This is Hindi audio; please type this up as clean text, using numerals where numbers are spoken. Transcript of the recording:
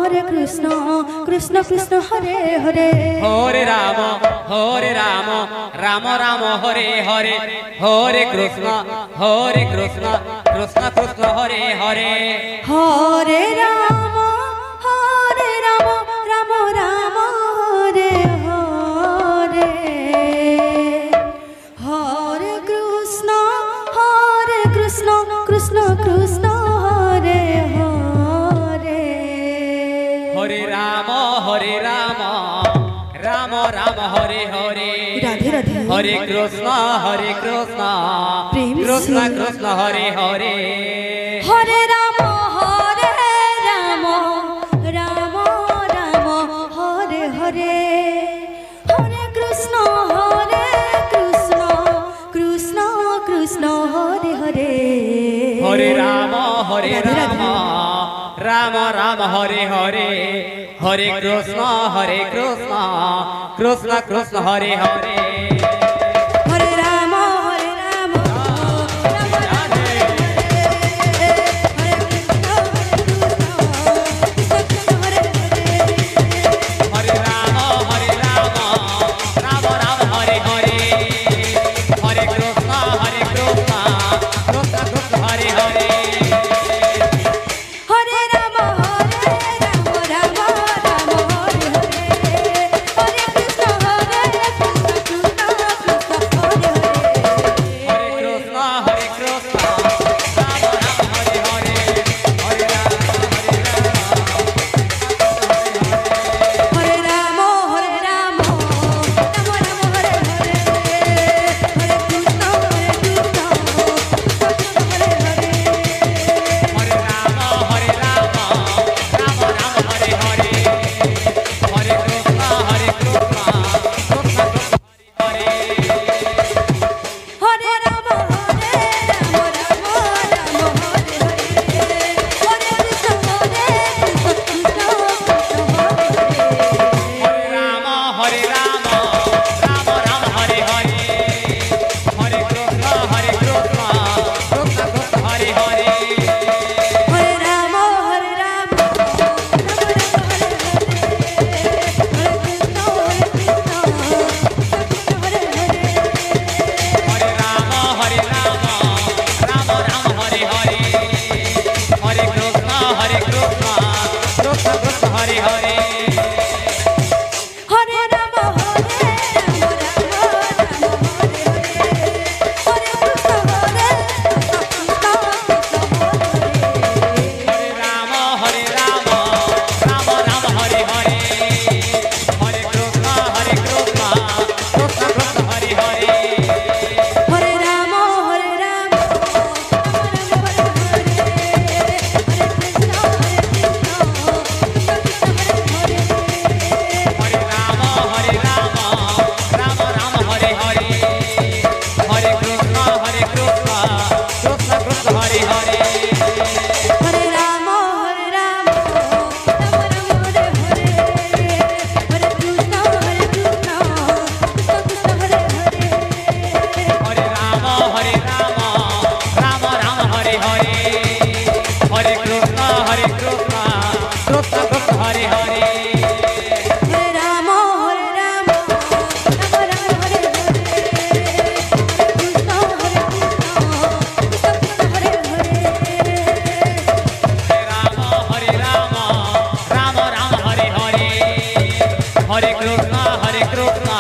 हरे कृष्ण कृष्ण कृष्ण हरे हरे हरे राम राम राम हरे हरे हरे कृष्ण कृष्ण कृष्ण हरे हरे हरे राम राम राम हरे हरे हरे कृष्ण कृष्ण कृष्ण हरे हरे हरे राम राम राम हरे हरे राधे राधे हरे कृष्ण प्रेम कृष्ण से। कृष्ण हरे हरे हरे राम राम राम हरे हरे हरे कृष्ण कृष्ण कृष्ण हरे हरे हरे राम राम राम हरे हरे हरे कृष्ण कृष्ण कृष्ण हरे हरे हरे राम राम राम हरे हरे राम राम राम हरे हरे हरे कृष्ण कृष्ण कृष्ण हरे हरे हरे राम राम राम हरे हरे हरे कृष्ण कृष्ण कृष्ण हरे हरे हरे कृष्ण राम राम हरे हरे हरे राम हरे राम राम राम हरे हरे हरे कृष्ण हरे हरे हरे राम राम राम हरे हरे हरे कृष्ण कृष्ण कृष्ण हरे हरे राम राम राम हरे हरे हरे कृष्ण कृष्ण हरे राम राम राम हरे हरे हरे कृष्ण कृष्ण कृष्ण हरे हरे हरे राम राम हरे हरे हरे राम राम राम हरे हरे हरे कृष्ण कृष्ण कृष्ण हरे हरे हरे राम राम हरे हरे हरे कृष्ण हरे राम राम राम हरे हरे हरे कृष्ण कृष्ण कृष्ण हरे हरे हरे राम राम हरे हरे हरे राम राम राम हरे हरे हरे कृष्ण कृष्ण कृष्ण हरे हरे हरे राम राम हरे हरे हरे कृष्ण कृष्ण हरे हरे हरे राम राम राम हरे हरे हरे कृष्ण कृष्ण कृष्ण हरे हरे हरे राम राम हरे हरे कृष्ण हरे हरे हरे राम राम राम हरे हरे हरे कृष्ण